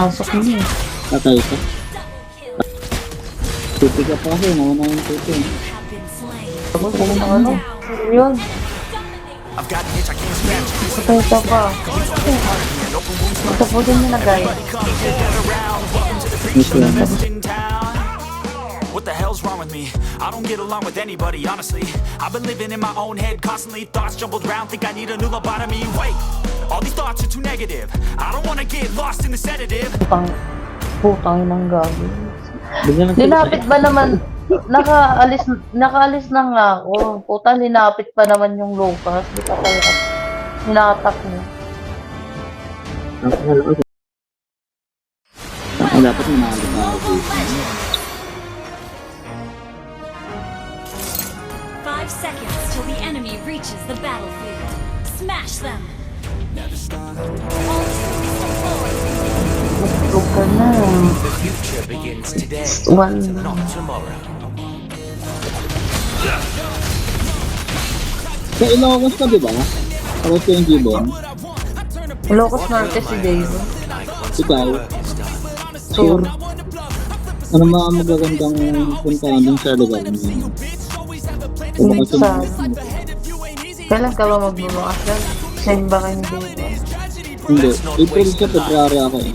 Pinasok niya. Patay ka. Tuti ka pa kasi, nauna yung tuti. Tapos ano? Yun. Patay ka pa. Ito po din yung nagay. What the hell's wrong with me? I don't get along with anybody, honestly. I've been living in my own head, constantly thoughts jumbled around. Think I need a new lobotomy. Wait, all these thoughts are too negative. I don't wanna get lost in the sedative. Putang inang gabi. Bigyan Linapit ba naman? Nakaalis na nga ako. Puta, linapit pa naman yung Lucas. Di pa kaya hinatak mo. Dapat minahali ka ako. 5 seconds till the enemy reaches the battlefield. Smash them! Matulog ka na. The future begins today, One. not tomorrow. Sa Ilocos ka, diba? Tapos ko yung Gibbon. Ilocos Norte si Dave. Ikaw, Sure. ano mga magagandang puntahan dun sa lugar mo? Minsan. Kailan ka ba magbabakasyon? Same ba kayo ni Dave? Hindi. April sa February ako eh.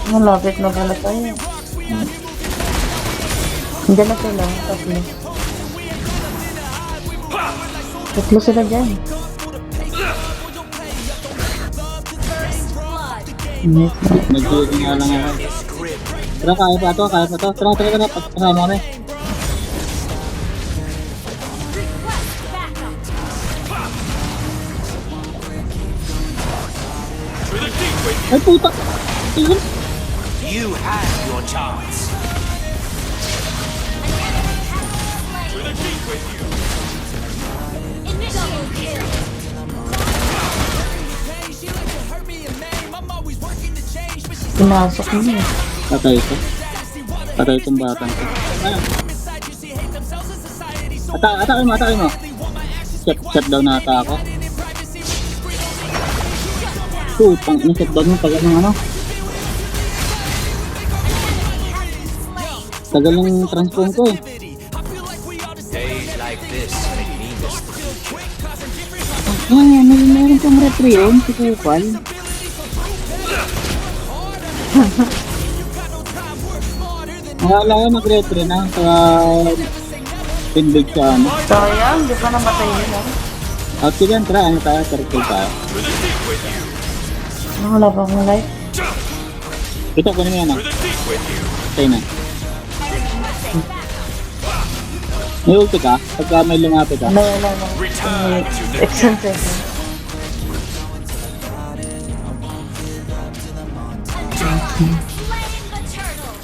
Malapit na pala tayo. Diyan na sila. Tatlo. Tatlo sila dyan. Nag-jogging nga lang ako. Tara, kaya pa to, kaya pa to. Tara, tara, tara, pasama kami. Ay, puta! Tingin! You had your chance. Double kill! Pinasok niya. Patay ko. Patay itong batang ko. Ayan. Atake mo, atake mo. Shutdown na ata ako. Putang ina, shutdown mo pag ano. Tagal ng transform ko eh. Days like this make me miss the future. Ayan, meron kang retry yun, si Kupal. Akala ko nag-retry na sa pinbig sa ano. Sayang, di pa namatay nila. At sige, tara, ano tayo, circle tayo. Wala pa akong life. Ito, kunin mo yan ah. Tayo na. May ulti ka? Pagka may lumapit ka? No. Extensive. Slaying the turtle!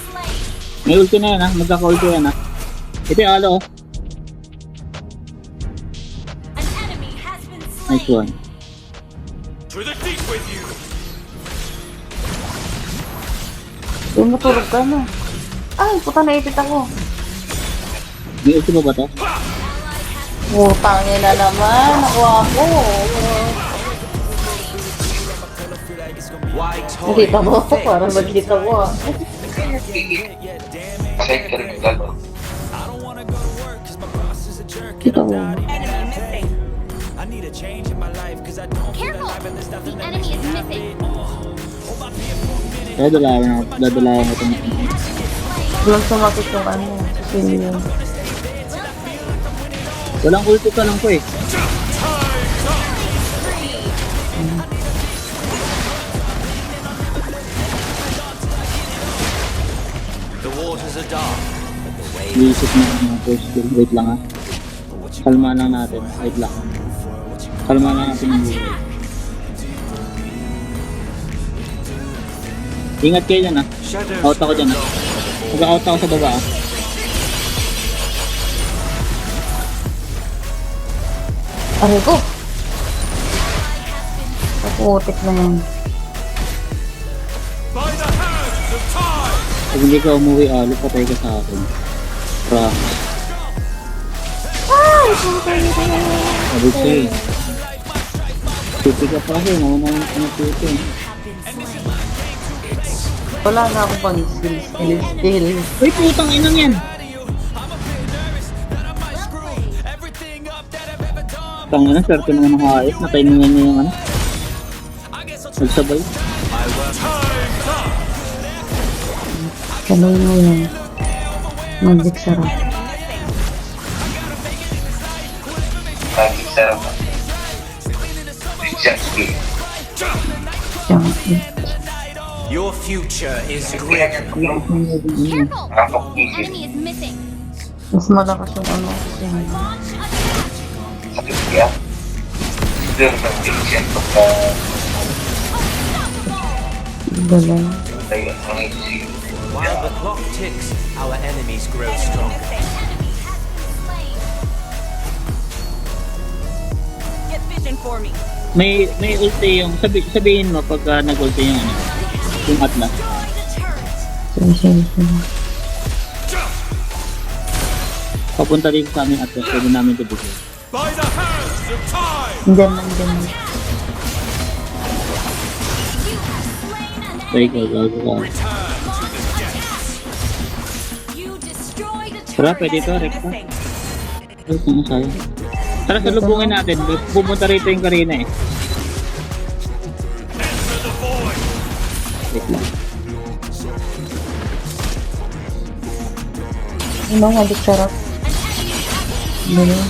Slain! May ulti na yan ah, magkaka-ulti yan ah. Ito yung alo oh. An enemy has been Nice slain! one. Uy, matulog ka na. Ay, puta, naipit ako. May ulti ba ba to? Putangin na naman. Nakuha ako. White Nakita mo? Parang magkita mo ah. Kita mo. Careful! The enemy is missing! Kaya dadalayan ko itong Walang sumakit yung ano. Kasi yun. walang ulti ka lang ko eh. The waters are dark, but the waves Iisip na mga first skill. Wait lang ah. Kalma lang natin. Wait lang. Kalma lang natin yung buhay. Ingat kayo dyan ah. Out ako dyan ah. Mag-out ako sa baba ah. Aray ko! Naputik na yan. Pag hindi ka umuwi alo, patay ka sa akin. Promise. Sabi ko eh. Supi ka pa kasi, nauna yung pinatuto. Have been slain. Wala na akong pang-skill. Uy, putang inang yan! Tangina, swerte naman ng hayop. Natiningan niya yung ano. Nagsabay. My work Kamay mo yan. Magic sarap. Magic sarap. Junkie. Junkie. Your future is Kaya grim. niya tulong. Careful! Rapok The isip. enemy is missing. Mas malakas yung ano kasi yun. Launch attack! Sakit kaya. Doon ng patient pagka Galing. tayo ang isip. While the clock ticks, our enemies grow stronger. The enemy has been slain. Get vision for me. May ulti yung, sabihin mo pagka nag-ulti yung ano. Yung Atlas. Destroy the turret. Sige. Papunta rin sa amin Atlas. Pwede namin ito bigyan. By the hands of time! Diyan lang. You have slain an Try enemy. ko, gago ka. Launch attack. You destroyed a turret. Tara, pwede ito, Rekta. Ay, kung sayang. Tara, salubungin natin. Pumunta rito yung Karina eh. Wait lang. Ano, magic sarap. Galing.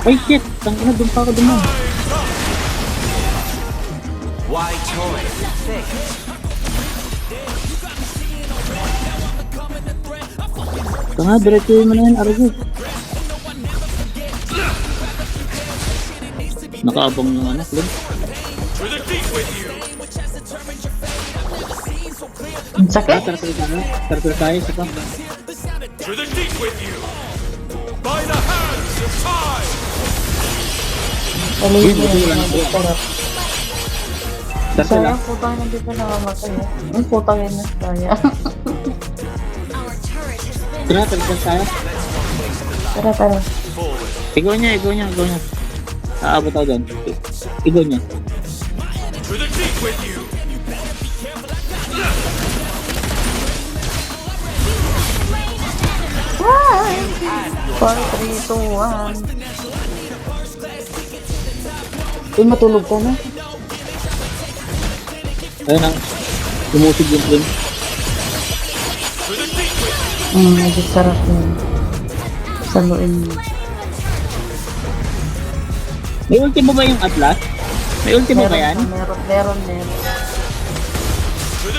Ay, shit! Tangina, doon pa ako dumaan. Why toy? Think. Tanga, diretso mo na yan, Argo. Nakaabang yung anak, Lin. To the deep with you! Ang Tara, sakit. tarapil tayo, saka. To the deep with you! By the hands of time! Galing mo yung magic sarap. Tarapil lang. Sayang, putang na di pa nakamatay. Ang putang yun na saya. Our turret has been Tara, tarapil tayo. Tara. Forward. Igo niya. Aabot ako doon. Igo niya. To the deep with you! 4, 3, 2, 1. Uy, matulog ka na. Ayun ang lumusig yung Lin. Magic sarap yun. Saluin mo. May ulti mo ba yung Atlas? May ulti mo ba yan? Meron.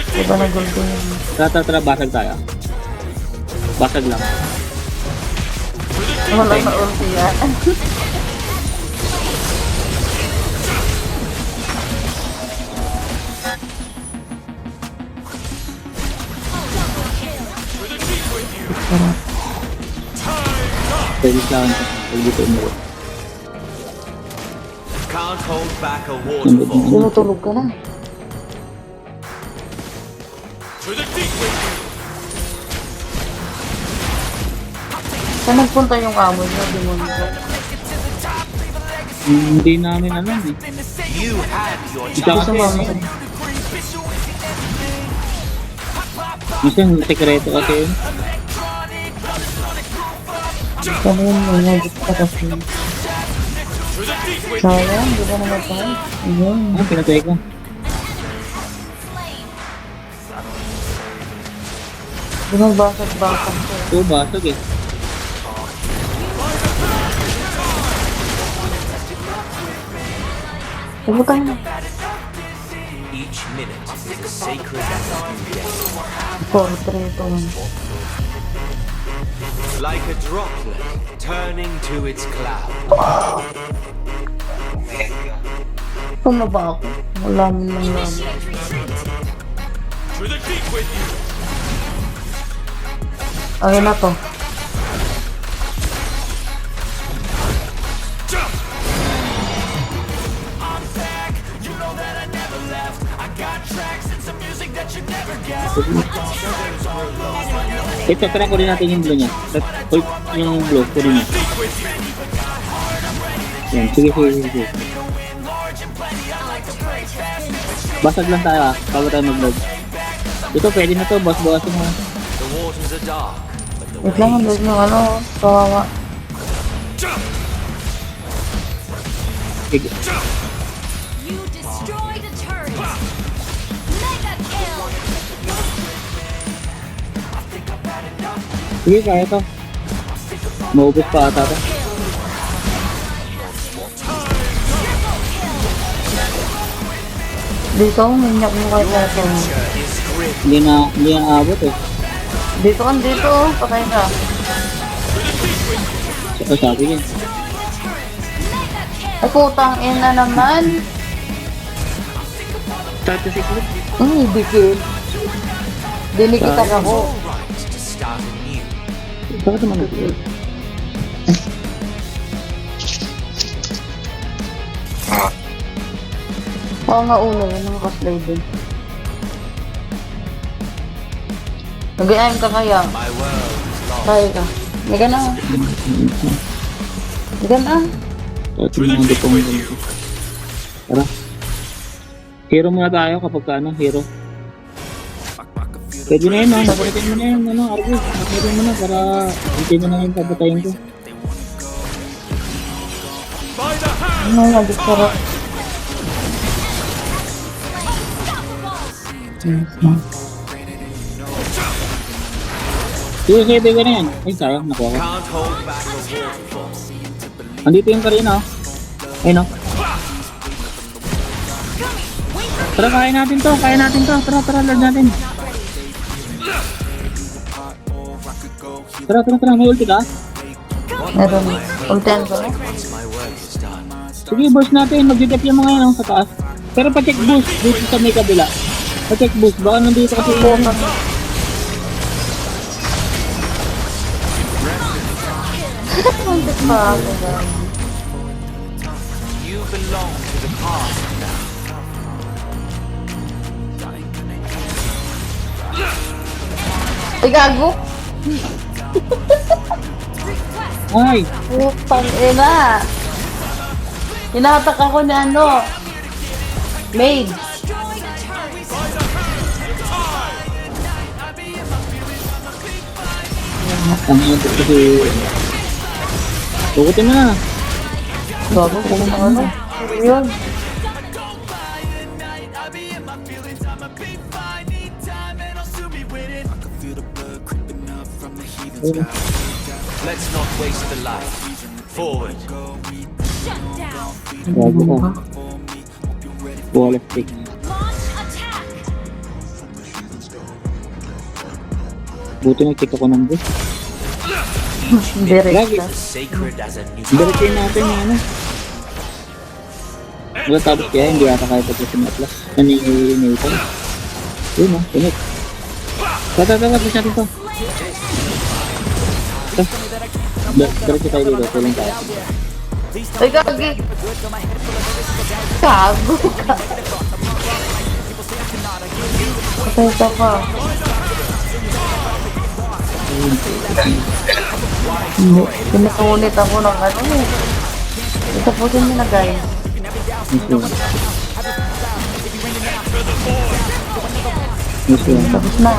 Diba nagulto yun? Tara, basag tayo. Basag lang. Wala na ulti yan. Pwede lang. Pwede mo. Can't hold back a waterfall. Tinutulog ka na. To the deep with you! Saan nagpunta yung amo niya? Demonyo. Hindi namin alam eh. You had your Ikaw Gusto kasi, mo ako. minsan sekreto kasi yun. Saluin mo, magic sarap yun. To the deep with you! Sayang, di ba namatay? Ayun. Ah, pinatay ko. Di ba basag-basag ko? Oo, basag eh. Pagbutan mo. Each minute is a sacred act you get. 4, 3, 2, 1. Like a droplet turning to its cloud. Pumaba ako. Wala mo lang lang. initiate retreat. To the deep with you! Ayun na to. Jump! I'm back! You know that I never left. I got tracks and some music that you never guessed. Ito, tara ko rin natin yung blue niya. Uy, yung blue, ko rin niya. Deep with you! Yan, sige. Basag lang tayo ah, bago tayo mag-load. Ito, pwede na to, boss-bossin mo. The waters are dark, but the Wait lang, waves hindi yung ano, kawawa. Sige. You destroyed a turret. Mega kill. Sige, kaya to. Maubos pa ata to. Dito, minyak mo kahit natin. Hindi na abot eh. Dito ka, dito. Patay ka. Saka sabi niya. Ay, putang ina naman. 36 minutes. Dikit. Dinikitan ako. right to start anew. Bakit naman ito? Oo nga ulo, yun ang cosplay din. Nag-aim ka kaya. My world is lost. Kaya ka. Hindi ka na. Hindi ka na. Ito na hindi pong ganito. Tara. Hero muna tayo kapag ka ano, hero. Pwede na yun, no? Pwede mo na yun, ano, Argus. Pwede mo na para hindi mo na yung papatayin ko. Ano nga, disara. Sige, sige, bigyan na yan. Ay, sayang, nakuha ko. Can't hold back a waterfall. Andito yung karina, oh. Ayun, oh. Tara, kaya natin to, kaya natin to. Tara, tara, lord natin. Tara, tara, tara, may ulti ka? Meron. Ultihan ko. Once my work is done. Sige, burst natin. Mag-detect yung mga yan, oh, sa taas. Pero pa-check boost dito sa may kabila. Pa-check boost. Baka nandito kasi yung... Muntik pa ako. You belong to the past now. Ay, gago. Ay! Putang ina. Hinahatak ako ni ano. Maid. Destroyed a turret. Ang ito kasi... Tukutin mo na. Gago, kung ano. Yun. Let's not waste the life. Forward. Shut down. Gago ka. Wall of stick. Launch attack. Buti nag-check ako ng boost. Direct Lagi. na. Sacred as a new Diretso natin yung ano. Wala tapos kaya hindi ata kaya tapos yung atlas. Ano yung Nathan? Yun o, pinit. Tata, tapos natin to. Diretso tayo dito, tulong tayo. Ay, gagi. Gago ka. Patay ka pa. Hindi. Pinakaunit ako ng ano eh. Itapusin niyo na guys. Yes, Tapos na.